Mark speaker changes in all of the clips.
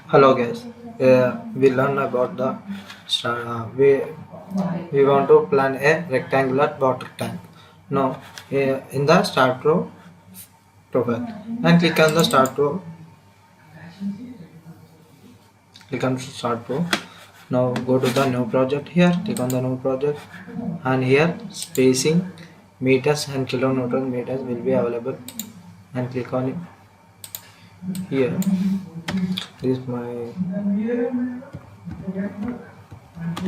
Speaker 1: Hello guys, we learn about the we want to plan a rectangular water tank. Now in the start row profile and click on the start row. Click on start row. Now go to the new project here. Click on the new project and here spacing meters and kilonewton meters will be available and click on it. Here this is my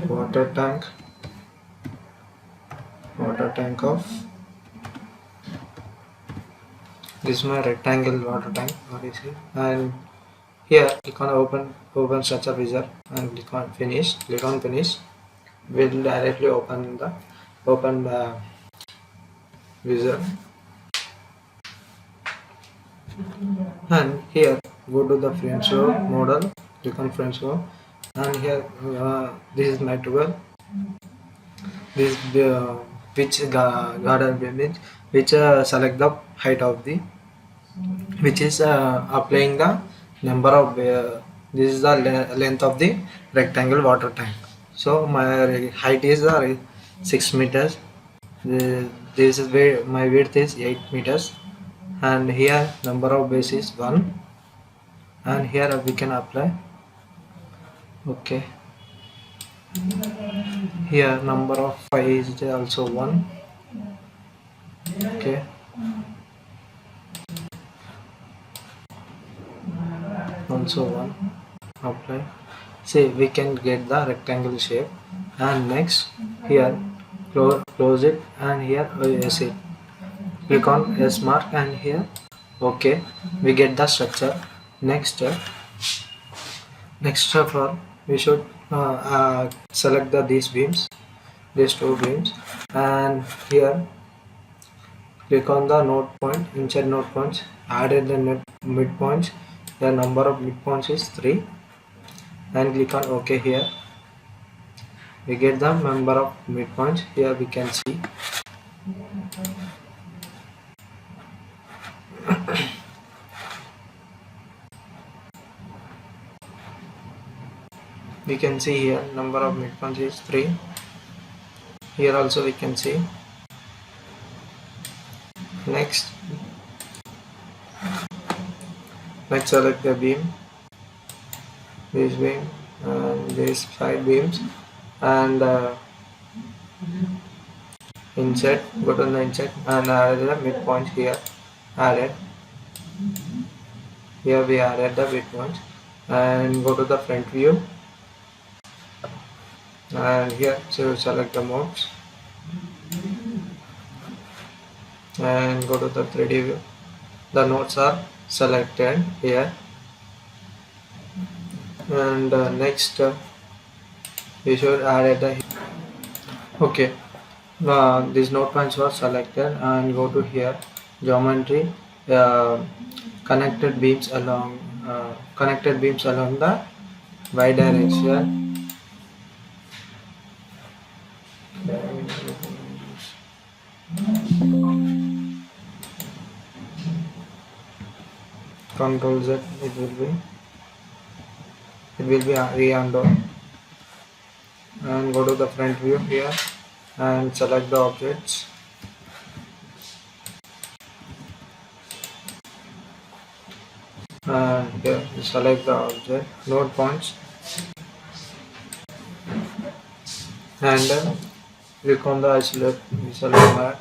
Speaker 1: water tank. Of this is my rectangle water tank. What is it? And here click on open structure wizard and click on finish. Click on finish. Will directly open the wizard. And here go to the French row model. Click on French row. And here this is my tool. This which garden image which select the height of the which is applying the number of this is the length of the rectangle water tank. So my height is 6 meters. This is where my width is 8 meters and here number of base is 1 and here we can apply. Okay, here number of 5 is also 1. Okay, also 1. Apply. See, we can get the rectangle shape and next here close it and here yes it. Click on S mark and here okay, we get the structure. Next step for we should select these beams, these two beams, and here click on the node point, inside node points, added the midpoints. The number of midpoints is 3 and click on OK. Here we get the number of midpoints. Here we can see we can see here number of midpoints is 3. Here also we can see. Next select the beam, this beam and these 5 beams, and insert, go to the insert and add the midpoint here. Added. Here we added the midpoint and go to the front view and here select the modes and go to the 3D view. The nodes are selected here and next we should add the okay. These node points were selected and go to here geometry, connected beams along the y direction. Control Z, it will be re-undo and go to the front view here and select the objects and here select the object node points and click on the isolate map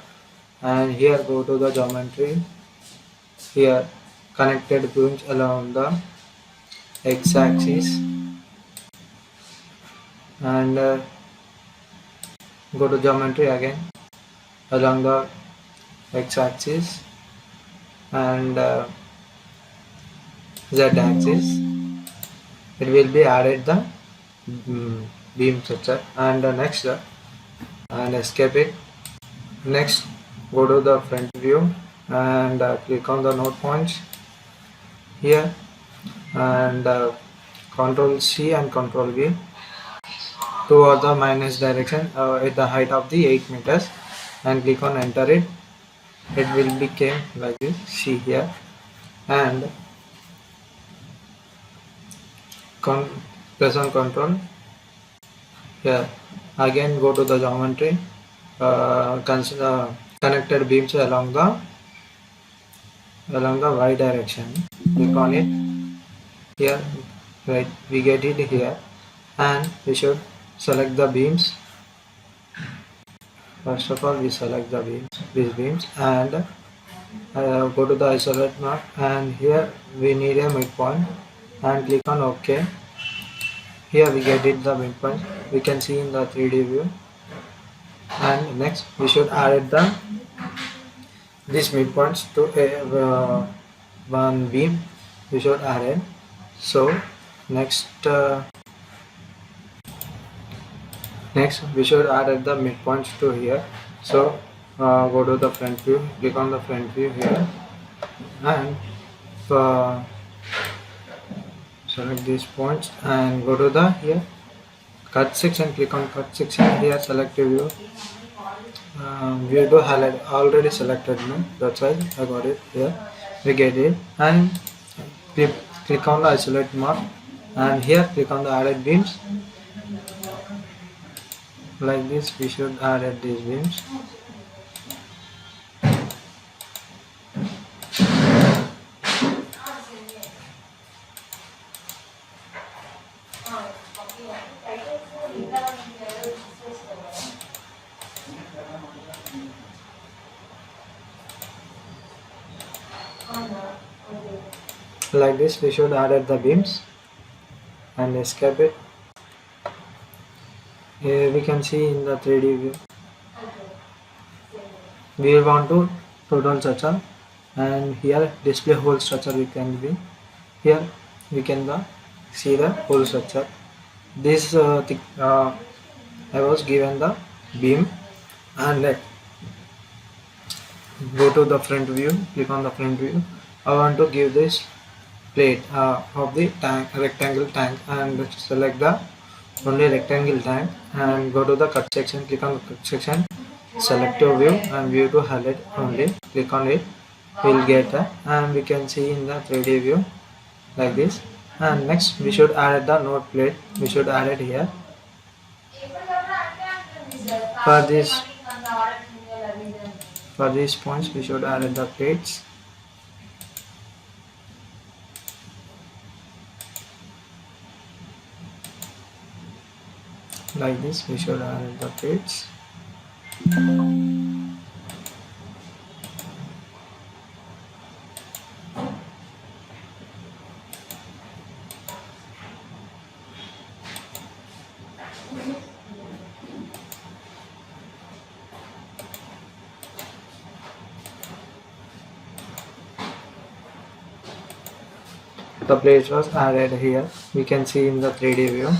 Speaker 1: and here go to the geometry. Here connected beams along the x-axis and go to geometry again along the x-axis and z-axis. It will be added the beam structure and next and escape it. Next go to the front view and click on the node points here and Control C and Control V toward the minus direction at the height of the 8 meters and click on enter it. It will become like this. See here and press on control. Here again go to the geometry, consider connected beams along the y direction. Click on it. Here, right, we get it here, and we should select the beams. First of all, we select the beams, these beams, and go to the isolate map, and here we need a midpoint, and click on OK. Here we get it the midpoint. We can see in the 3D view, and next we should add these midpoints to one beam. We should add it. So next we should add the midpoints to here. So go to the front view, click on the front view here, and select these points and go to the here cut section. Click on cut section. Here select a view. View to highlight already selected, no? That's why I got it here. We get it, and click on the isolate mark, and here click on the added beams. Like this, we should add these beams. Like this, we should add the beams and escape it. Here we can see in the 3D view. We want to total structure, and here display whole structure we can be. Here we can see the whole structure. This I was given the beam, and go to the front view. Click on the front view. I want to give this plate of the tank, rectangle tank, and select the only rectangle tank, and go to the cut section. Click on the cut section, select your view and view to highlight only. Click on it. We'll get that, and we can see in the 3D view like this. And next we should add the node plate. We should add it here. For these points we should add the plates. Like this, we should add the plates. The plate was added here. We can see in the 3D view.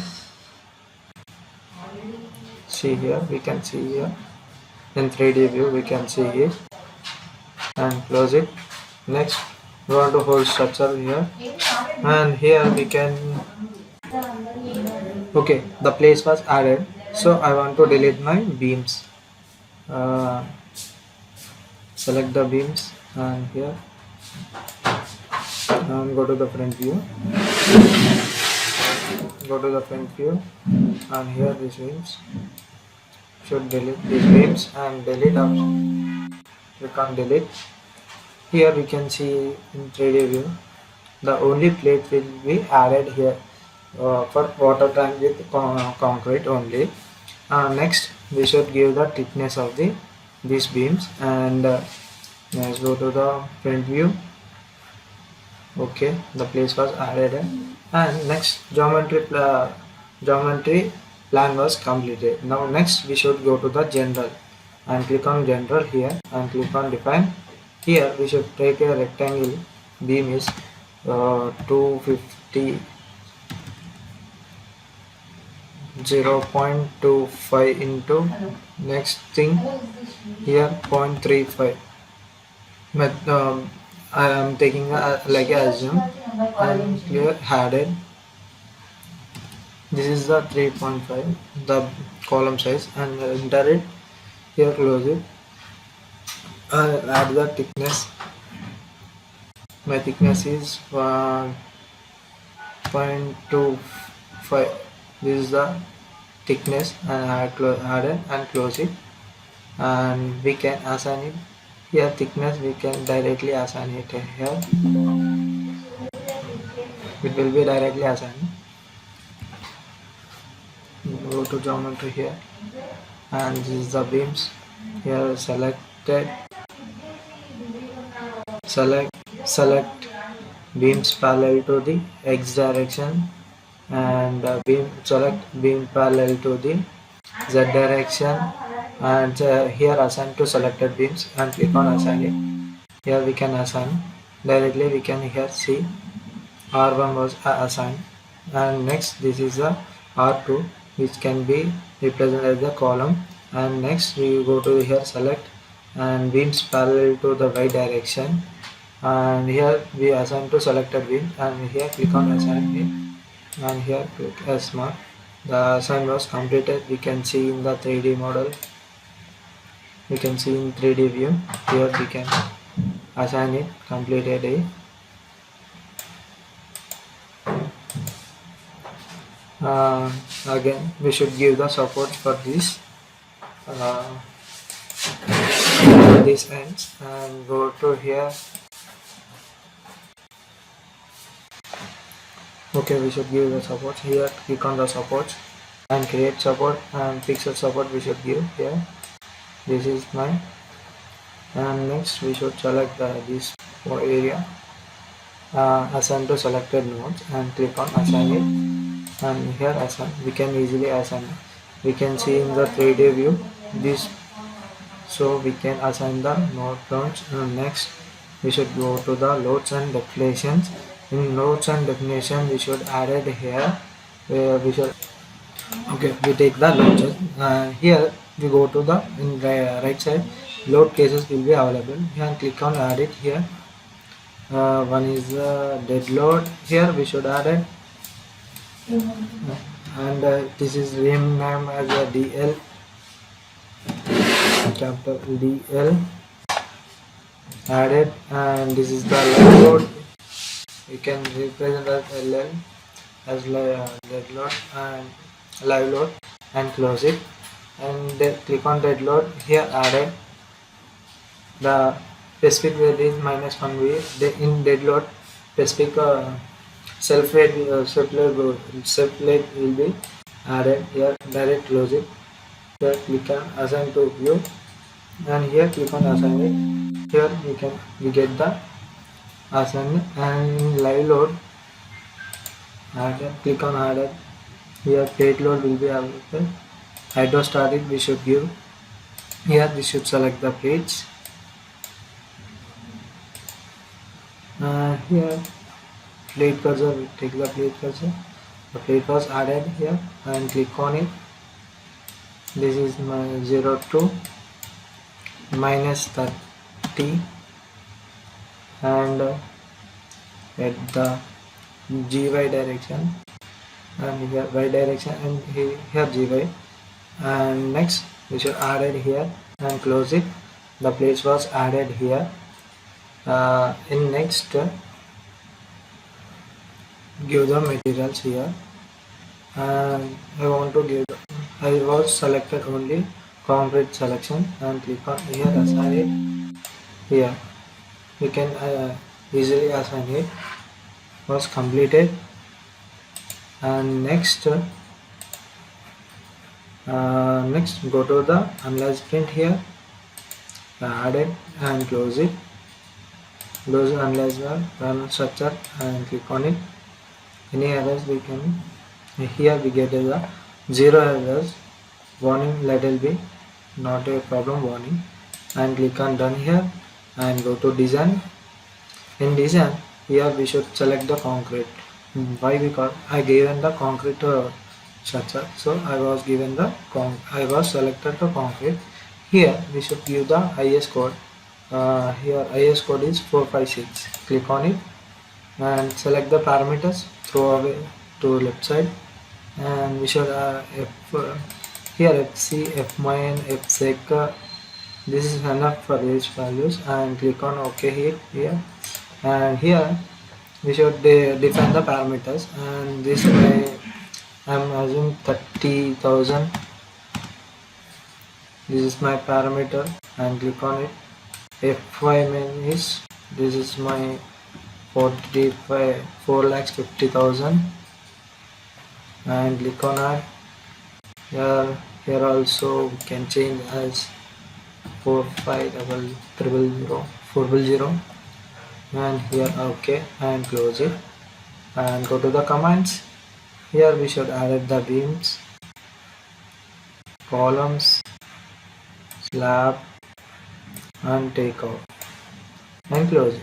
Speaker 1: See here, we can see here in 3D view, we can see it, and close it. Next we want to hold structure here, and here we can, okay, the place was added, so I want to delete my beams. Select the beams, and here go to the front view, and here these beams should delete these beams, and delete option. Click on delete. Here we can see in 3D view the only plate will be added here for water tank with concrete only. Next we should give the thickness of these beams, and let's go to the front view. Okay, the place was added, and next geometry plan was completed. Now next we should go to the general, and click on general here, and click on define. Here we should take a rectangle. Beam is 250 0.25 into next thing here 0.35. But I am taking like a assume, and here added. This is the 3.5, the column size, and enter it. Here close it. Add the thickness. My thickness is 1.5 mm. 0.25. This is the thickness, and add it and close it, and we can assign it here. Thickness we can directly assign it here. It will be directly assigned. Go to geometry here, and this is the beams. Here select beams parallel to the x direction, and select beam parallel to the z direction, and here assign to selected beams and click on assign it. Here we can assign directly. We can here see R1 was assigned, and next this is the R2, which can be represented as the column, and next we go to here select and beams parallel to the y direction, and here we assign to selected beam, and here click on assign it, and here click S mark. The assign was completed. We can see in the 3D model, we can see in 3D view. Here we can assign it completed. Again we should give the support for this these ends, and go to here. Okay, we should give the support here. Click on the support and create support, and pixel support we should give here. This is mine, and next we should select this area, assign to selected nodes, and click on assign it, and here assign. We can easily assign. We can see in the 3D view this, so we can assign the node nodes. Next we should go to the loads and definitions. In loads and definition we should add it here, where we should, okay, we take the loads, here we go to the in right side, load cases will be available here, and click on add it here. One is dead load. Here we should add it, and this is renamed as a DL, capital DL, added, and this is the live load. We can represent as LL as dead load and live load, and close it, and then click on dead load. Here added the specific value is -1 V. In dead load specific self rate will be added. Here direct close it. Here click on assign to view, and here click on assign it. Here we get the assign, and in live load added, click on added. Here plate load will be available. Hydrostatic we should give. Here we should select the plates. Here plate cursor, we take the plate cursor. The plate was added here, and click on it. This is my 0 to -30, and at the GY direction, and here Y direction, and here GY, and next we should add it here and close it. The place was added here. In next give the materials here, and I want to give I was selected only concrete selection, and click on here assign it. Here we can easily assign it. Was completed, and next go to the analyze print here, add it and close it. Close the analyze run structure, and click on it. Any errors we can, here we get the 0 errors warning, let it be not a problem warning, and click on done here, and go to design. In design here we should select the concrete. Why? Because I given the concrete structure, so I was given the I was selected the concrete. Here we should give the IS code. Here IS code is 456. Click on it and select the parameters, throw away to left side, and we should here FC, Fmin, Fsec. This is enough for these values, and click on OK here, and here we should define the parameters, and this way I'm using 30,000. This is my parameter and click on it. F5 main is, this is my 4,50,000 and click on add. Here also we can change as 45000 and here okay, and close it and go to the commands. Here we should add the beams, columns, slab and take out and close it.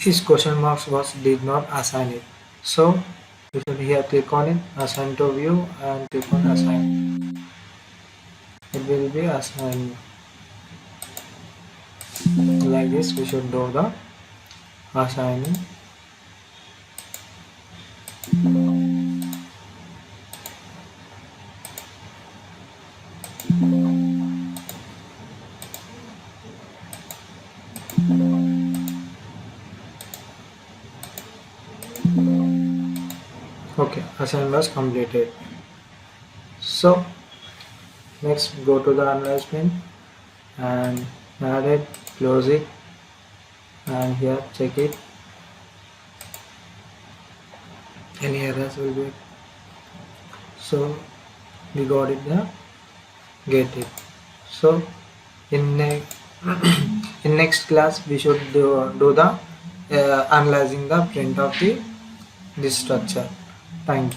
Speaker 1: These question marks did not assign it, so we should here click on it, assign to view and click on assign. It will be assigned like this. We should do the assigning. Okay, assignment was completed. So next go to the analyzement and add it, close it, and here check it. Any errors will be, so we got it there, get it. So in in next class we should do the analyzing the print of this structure. Thank you.